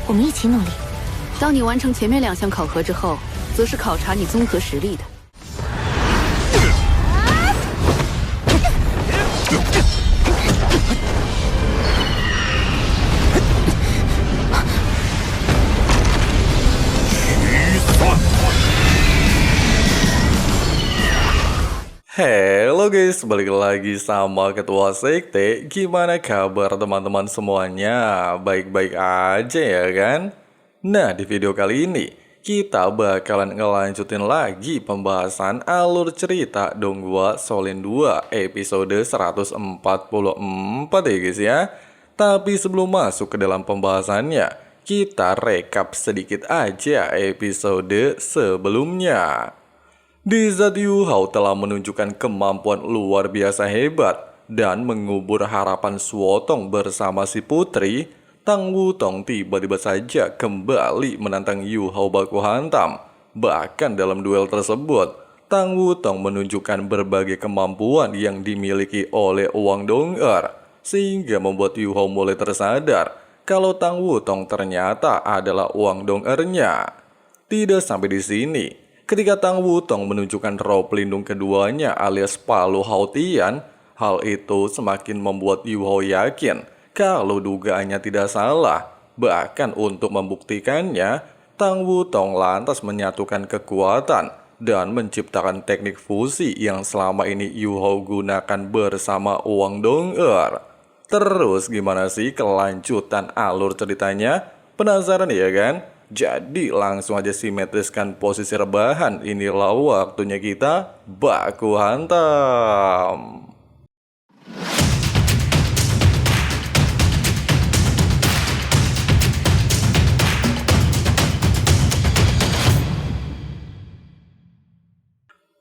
我们一起努力。当你完成前面2项考核之后，则是考察你综合实力的。Halo guys, balik lagi sama Ketua Sekte. Gimana kabar teman-teman semuanya? Baik-baik aja ya kan? Nah, di video kali ini kita bakalan ngelanjutin lagi pembahasan alur cerita Donghua Shaolin 2 episode 144 ya guys ya. Tapi sebelum masuk ke dalam pembahasannya, kita rekap sedikit aja episode sebelumnya. Di saat Yu Hao telah menunjukkan kemampuan luar biasa hebat dan mengubur harapan Suotong bersama si putri, Tang Wutong tiba-tiba saja kembali menantang Yu Hao baku hantam. Bahkan dalam duel tersebut, Tang Wutong menunjukkan berbagai kemampuan yang dimiliki oleh Wang Dong'er, sehingga membuat Yu Hao mulai tersadar kalau Tang Wutong ternyata adalah Wang Dong'er-nya. Tidak sampai di sini. Ketika Tang Wutong menunjukkan roh pelindung keduanya alias Palu Hao Tian, hal itu semakin membuat Yu Hao yakin kalau dugaannya tidak salah. Bahkan untuk membuktikannya, Tang Wutong lantas menyatukan kekuatan dan menciptakan teknik fusi yang selama ini Yu Hao gunakan bersama Wang Dong'er. Terus gimana sih kelanjutan alur ceritanya? Penasaran ya kan? Jadi langsung aja simetriskan posisi rebahan. Inilah waktunya kita baku hantam.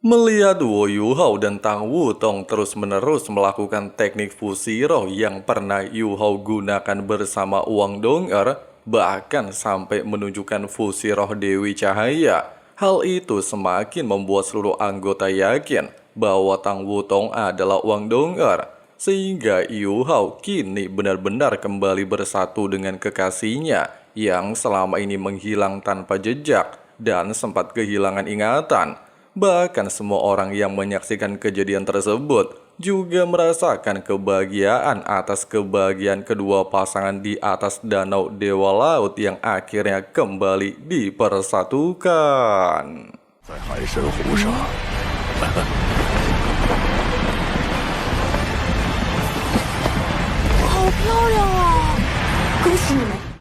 Melihat Wo Yu Hao dan Tang Wutong terus-menerus melakukan teknik fusi roh yang pernah Yu Hao gunakan bersama Wang Dong'er, bahkan sampai menunjukkan fusi roh Dewi Cahaya. Hal itu semakin membuat seluruh anggota yakin bahwa Tang Wutong adalah Wang Dong'er, sehingga Yu Hao kini benar-benar kembali bersatu dengan kekasihnya yang selama ini menghilang tanpa jejak dan sempat kehilangan ingatan. Bahkan semua orang yang menyaksikan kejadian tersebut juga merasakan kebahagiaan atas kebahagiaan kedua pasangan di atas danau Dewa Laut yang akhirnya kembali dipersatukan.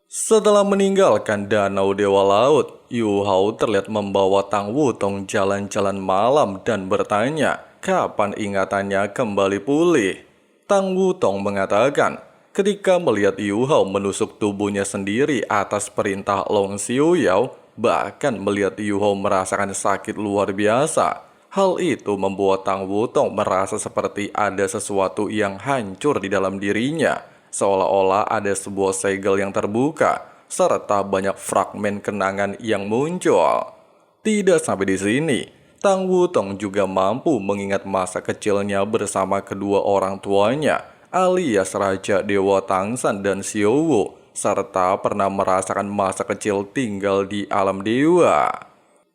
Setelah meninggalkan danau Dewa Laut, Yu Hao terlihat membawa Tang Wutong jalan-jalan malam dan bertanya kapan ingatannya kembali pulih. Tang Wutong mengatakan ketika melihat Yu Hao menusuk tubuhnya sendiri atas perintah Long Xiuyao, bahkan melihat Yu Hao merasakan sakit luar biasa. Hal itu membuat Tang Wutong merasa seperti ada sesuatu yang hancur di dalam dirinya, seolah-olah ada sebuah segel yang terbuka serta banyak fragmen kenangan yang muncul. Tidak sampai di sini, Tang Wutong juga mampu mengingat masa kecilnya bersama kedua orang tuanya, alias Raja Dewa Tangsan dan Xiao Wu, serta pernah merasakan masa kecil tinggal di alam dewa.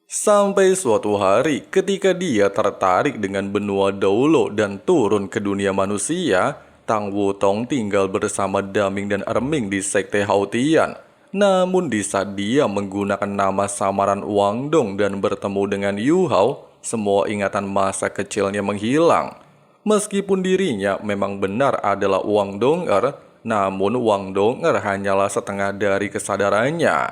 Sampai suatu hari ketika dia tertarik dengan benua Doulo dan turun ke dunia manusia, Tang Wutong tinggal bersama Daming dan Erming di Sekte Hao Tian. Namun di saat dia menggunakan nama samaran Wang Dong dan bertemu dengan Yu Hao, semua ingatan masa kecilnya menghilang. Meskipun dirinya memang benar adalah Wang Dong'er, namun Wang Dong'er hanyalah setengah dari kesadarannya.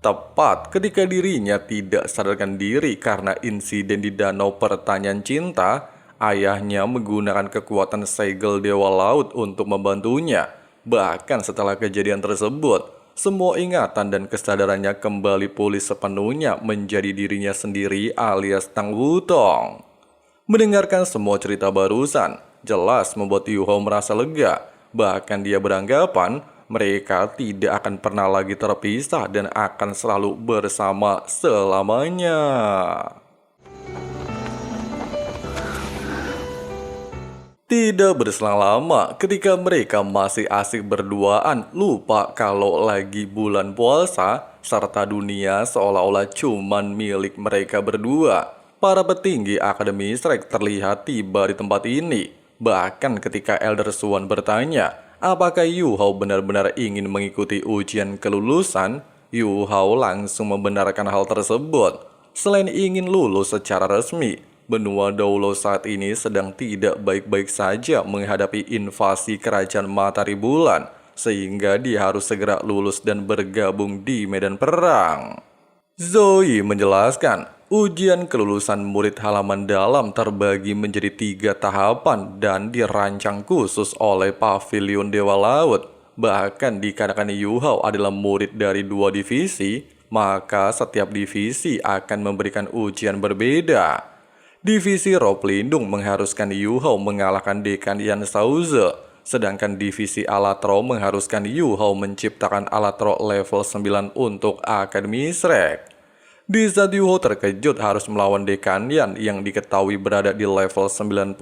Tepat ketika dirinya tidak sadarkan diri karena insiden di Danau Pertanyaan Cinta, ayahnya menggunakan kekuatan segel Dewa Laut untuk membantunya. Bahkan setelah kejadian tersebut, semua ingatan dan kesadarannya kembali pulih sepenuhnya menjadi dirinya sendiri alias Tang Wutong. Mendengarkan semua cerita barusan, jelas membuat Yu Hao merasa lega. Bahkan dia beranggapan mereka tidak akan pernah lagi terpisah dan akan selalu bersama selamanya. Tidak berselang lama ketika mereka masih asik berduaan, lupa kalau lagi bulan puasa, serta dunia seolah-olah cuman milik mereka berdua. Para petinggi Akademi Shrek terlihat tiba di tempat ini. Bahkan ketika Elder Swan bertanya, apakah Yu Hao benar-benar ingin mengikuti ujian kelulusan, Yu Hao langsung membenarkan hal tersebut. Selain ingin lulus secara resmi, benua Daulo saat ini sedang tidak baik-baik saja menghadapi invasi kerajaan Matahari Bulan, sehingga dia harus segera lulus dan bergabung di medan perang. Zoe menjelaskan, ujian kelulusan murid halaman dalam terbagi menjadi 3 tahapan dan dirancang khusus oleh Pavilion Dewa Laut. Bahkan dikarenakan Yu Hao adalah murid dari 2 divisi, maka setiap divisi akan memberikan ujian berbeda. Divisi Roh Pelindung mengharuskan Yu Hao mengalahkan Dekan Yan Sauze, sedangkan divisi Alatro mengharuskan Yu Hao menciptakan Alatro level 9 untuk Akademi Shrek. Di saat Yu Hao terkejut harus melawan Dekan Yan yang diketahui berada di level 96,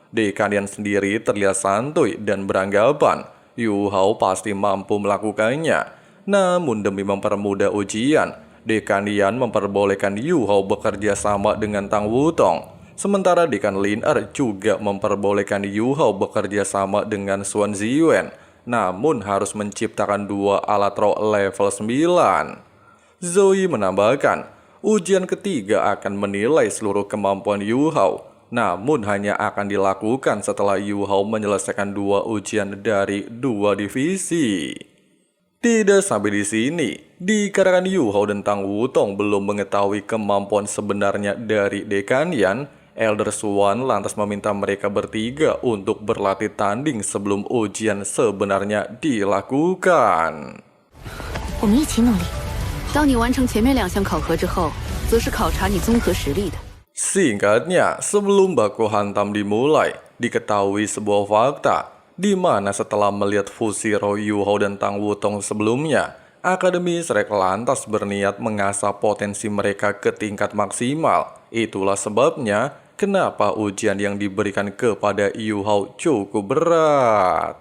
Dekan Yan sendiri terlihat santuy dan beranggapan Yu Hao pasti mampu melakukannya. Namun demi mempermudah ujian, Dekan Yan memperbolehkan Yu Hao bekerja sama dengan Tang Wutong. Sementara Dekan Lin Er juga memperbolehkan Yu Hao bekerja sama dengan Xuan Ziyuan, namun harus menciptakan 2 alat roh level 9. Zoe menambahkan, ujian ketiga akan menilai seluruh kemampuan Yu Hao, namun hanya akan dilakukan setelah Yu Hao menyelesaikan 2 ujian dari 2 divisi. Tidak sampai di sini, dikarenakan Yu Hao dan Tang Wutong belum mengetahui kemampuan sebenarnya dari Dekan Yan, Elder Swan lantas meminta mereka bertiga untuk berlatih tanding sebelum ujian sebenarnya dilakukan. 我们一起努力。当你完成前面2项考核之后，则是考察你综合实力的。 Singkatnya, sebelum baku hantam dimulai, diketahui sebuah fakta, di mana setelah melihat fusi roh Yu Hao dan Tang Wutong sebelumnya, Akademi Shrek lantas berniat mengasah potensi mereka ke tingkat maksimal. Itulah sebabnya kenapa ujian yang diberikan kepada Yu Hao cukup berat.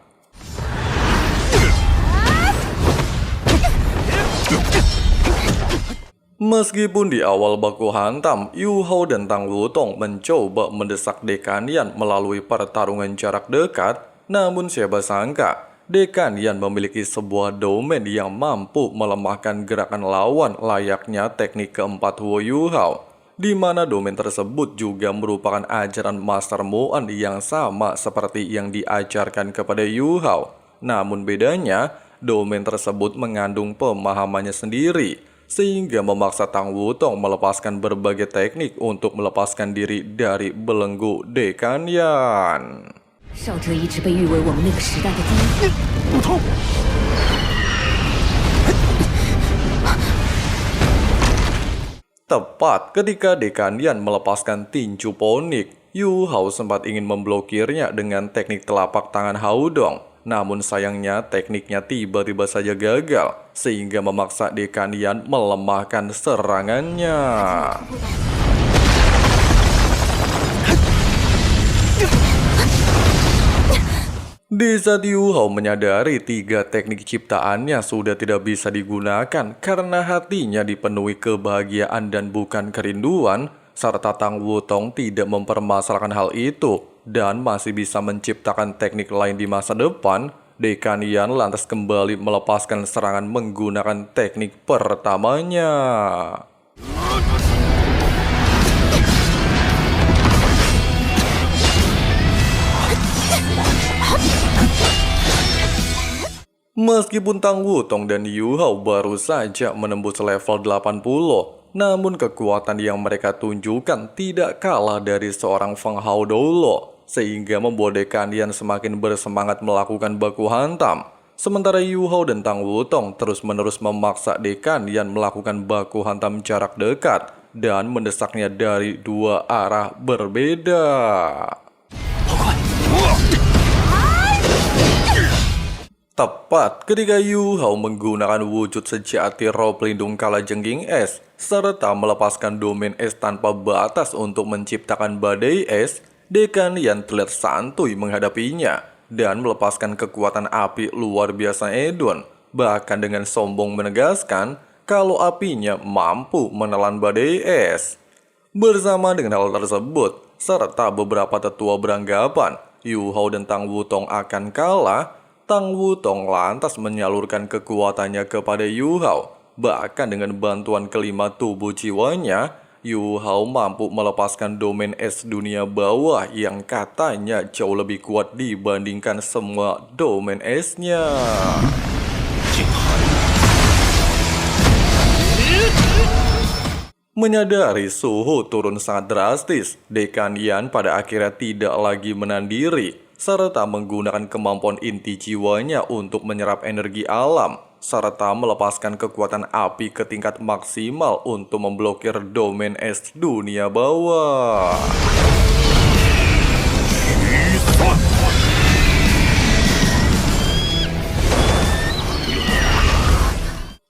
Meskipun di awal baku hantam, Yu Hao dan Tang Wutong mencoba mendesak Dekan Yan melalui pertarungan jarak dekat, namun siapa sangka, Dekan Yan memiliki sebuah domain yang mampu melemahkan gerakan lawan layaknya teknik keempat Huo Yu Hao, di mana domain tersebut juga merupakan ajaran Master Muan yang sama seperti yang diajarkan kepada Yu Hao. Namun bedanya, domain tersebut mengandung pemahamannya sendiri, sehingga memaksa Tang Wutong melepaskan berbagai teknik untuk melepaskan diri dari belenggu Dekan Yan. 少哲一直被誉为我们那个时代的第一。不通。Tepat ketika Dekan Yan melepaskan tinju ponik, Yu Hao sempat ingin memblokirnya dengan teknik telapak tangan Haudong. Namun sayangnya tekniknya tiba-tiba saja gagal, sehingga memaksa Dekan Yan melemahkan serangannya. Di saat Yu Hao menyadari 3 teknik ciptaannya sudah tidak bisa digunakan karena hatinya dipenuhi kebahagiaan dan bukan kerinduan, serta Tang Wutong tidak mempermasalahkan hal itu dan masih bisa menciptakan teknik lain di masa depan, Dekan Yan lantas kembali melepaskan serangan menggunakan teknik pertamanya. Meskipun Tang Wutong dan Yu Hao baru saja menembus level 80, namun kekuatan yang mereka tunjukkan tidak kalah dari seorang Feng Hao dulu, sehingga membuat Dekan Yan semakin bersemangat melakukan baku hantam. Sementara Yu Hao dan Tang Wutong terus-menerus memaksa Dekan Yan melakukan baku hantam jarak dekat dan mendesaknya dari 2 arah berbeda. Tepat ketika Yu Hao menggunakan wujud sejati roh pelindung kalajengking es, serta melepaskan domain es tanpa batas untuk menciptakan badai es, Dekan Yan terlihat santuy menghadapinya dan melepaskan kekuatan api luar biasa Edun, bahkan dengan sombong menegaskan kalau apinya mampu menelan badai es. Bersama dengan hal tersebut, serta beberapa tetua beranggapan Yu Hao dan Tang Wutong akan kalah, Tang Wutong lantas menyalurkan kekuatannya kepada Yu Hao. Bahkan dengan bantuan kelima tubuh jiwanya, Yu Hao mampu melepaskan domain es dunia bawah yang katanya jauh lebih kuat dibandingkan semua domain esnya. Menyadari suhu turun sangat drastis, Dekan Yan pada akhirnya tidak lagi menandiri, serta menggunakan kemampuan inti jiwanya untuk menyerap energi alam, serta melepaskan kekuatan api ke tingkat maksimal untuk memblokir domain es dunia bawah.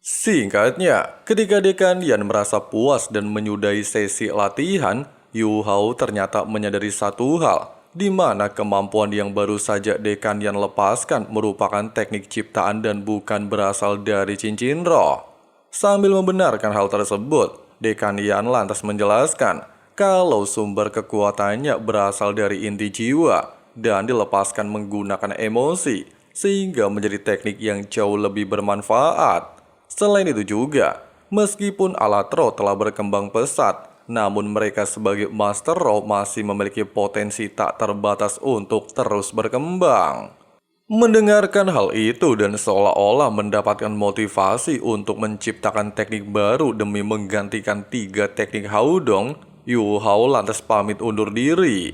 Singkatnya, ketika Dekan Yan merasa puas dan menyudahi sesi latihan, Yu Hao ternyata menyadari satu hal, di mana kemampuan yang baru saja Dekan Yan lepaskan merupakan teknik ciptaan dan bukan berasal dari cincin roh. Sambil membenarkan hal tersebut, Dekan Yan lantas menjelaskan kalau sumber kekuatannya berasal dari inti jiwa dan dilepaskan menggunakan emosi, sehingga menjadi teknik yang jauh lebih bermanfaat. Selain itu juga, meskipun alat roh telah berkembang pesat, namun mereka sebagai master roh masih memiliki potensi tak terbatas untuk terus berkembang. Mendengarkan hal itu dan seolah-olah mendapatkan motivasi untuk menciptakan teknik baru demi menggantikan 3 teknik Haudong, Yu Hao lantas pamit undur diri.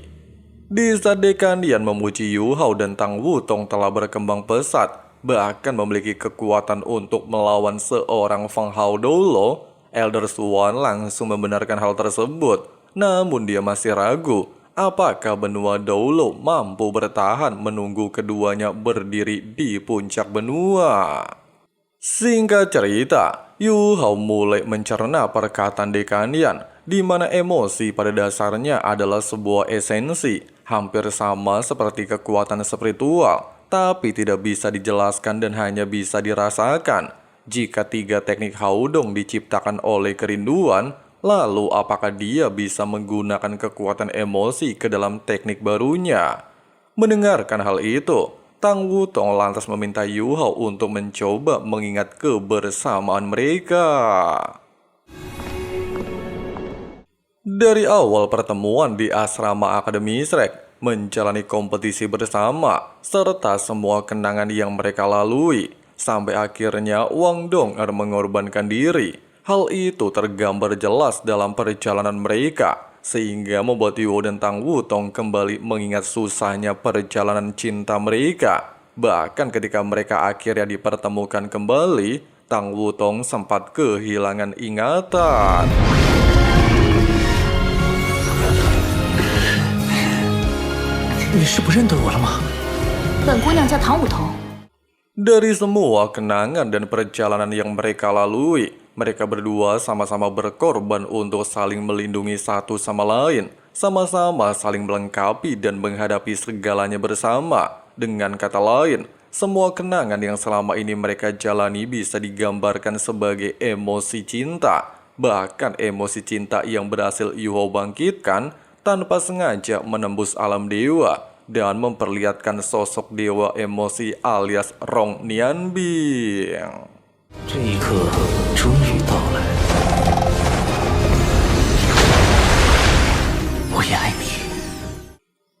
Di saat Dekan Yan memuji Yu Hao dan Tang Wutong telah berkembang pesat, bahkan memiliki kekuatan untuk melawan seorang Feng Hao Dolo, Elder Swan langsung membenarkan hal tersebut. Namun dia masih ragu apakah benua Dolo mampu bertahan menunggu keduanya berdiri di puncak benua. Singkat cerita, Yu Hao mulai mencerna perkataan Dekan Yan, di mana emosi pada dasarnya adalah sebuah esensi, hampir sama seperti kekuatan spiritual, tapi tidak bisa dijelaskan dan hanya bisa dirasakan. Jika 3 teknik Haudong diciptakan oleh kerinduan, lalu apakah dia bisa menggunakan kekuatan emosi ke dalam teknik barunya? Mendengarkan hal itu, Tang Wutong lantas meminta Yu Hao untuk mencoba mengingat kebersamaan mereka. Dari awal pertemuan di asrama Akademi Shrek, menjalani kompetisi bersama, serta semua kenangan yang mereka lalui, sampai akhirnya Wang Dong'er mengorbankan diri. Hal itu tergambar jelas dalam perjalanan mereka, sehingga membuat Yu dan Tang Wutong kembali mengingat susahnya perjalanan cinta mereka. Bahkan ketika mereka akhirnya dipertemukan kembali, Tang Wutong sempat kehilangan ingatan. 你是不认得我了吗？ 本姑娘叫唐舞头。 Dari semua kenangan dan perjalanan yang mereka lalui, mereka berdua sama-sama berkorban untuk saling melindungi satu sama lain, sama-sama saling melengkapi dan menghadapi segalanya bersama. Dengan kata lain, semua kenangan yang selama ini mereka jalani bisa digambarkan sebagai emosi cinta. Bahkan emosi cinta yang berhasil Yu Hao bangkitkan tanpa sengaja menembus alam dewa dan memperlihatkan sosok dewa emosi alias Rong Nianbing. 这一刻终于到来，我也爱你。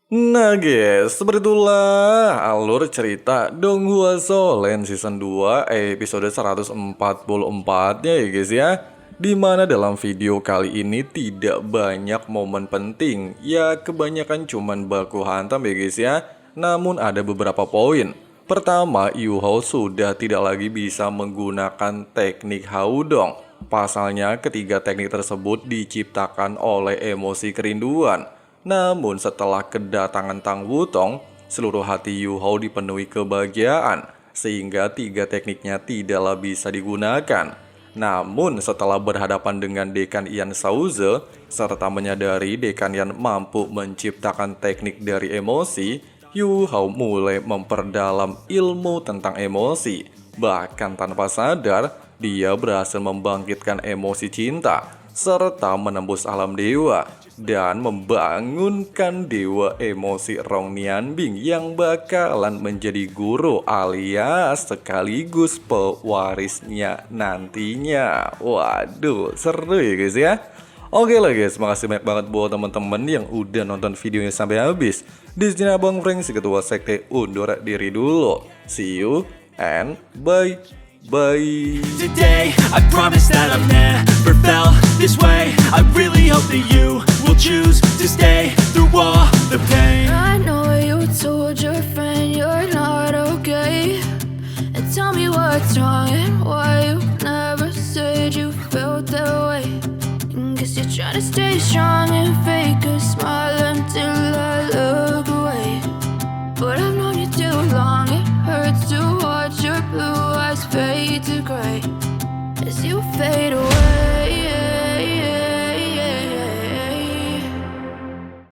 Nah guys, seperti itulah alur cerita Donghua Solen Season 2 episode 144-nya ya guys ya. Dimana dalam video kali ini tidak banyak momen penting, ya kebanyakan cuman baku hantam ya guys ya. Namun ada beberapa poin. Pertama, Yu Hao sudah tidak lagi bisa menggunakan teknik Haudong. Pasalnya ketiga teknik tersebut diciptakan oleh emosi kerinduan. Namun setelah kedatangan Tang Wutong, seluruh hati Yu Hao dipenuhi kebahagiaan, sehingga 3 tekniknya tidaklah bisa digunakan. Namun setelah berhadapan dengan Dekan Ian Sauze, serta menyadari Dekan Ian mampu menciptakan teknik dari emosi, Yu Hao mulai memperdalam ilmu tentang emosi. Bahkan tanpa sadar, dia berhasil membangkitkan emosi cinta, serta menembus alam dewa, dan membangunkan dewa emosi Rong Nianbing yang bakalan menjadi guru alias sekaligus pewarisnya nantinya. Waduh, seru ya guys ya. Oke lah guys, makasih banyak banget buat teman-teman yang udah nonton videonya sampai habis. Di sini Abang Frank si ketua sekte undur diri dulu. See you and bye. Bye. Today, I promise that I've never felt this way. I really hope that you will choose to stay through all the pain. I know you told your friend you're not okay, and tell me what's wrong and why you never said you felt that way. Guess you're trying to stay strong and fake a smile until I look away. But I've known you too long, it hurts to watch your blue eyes fade to gray as you fade away.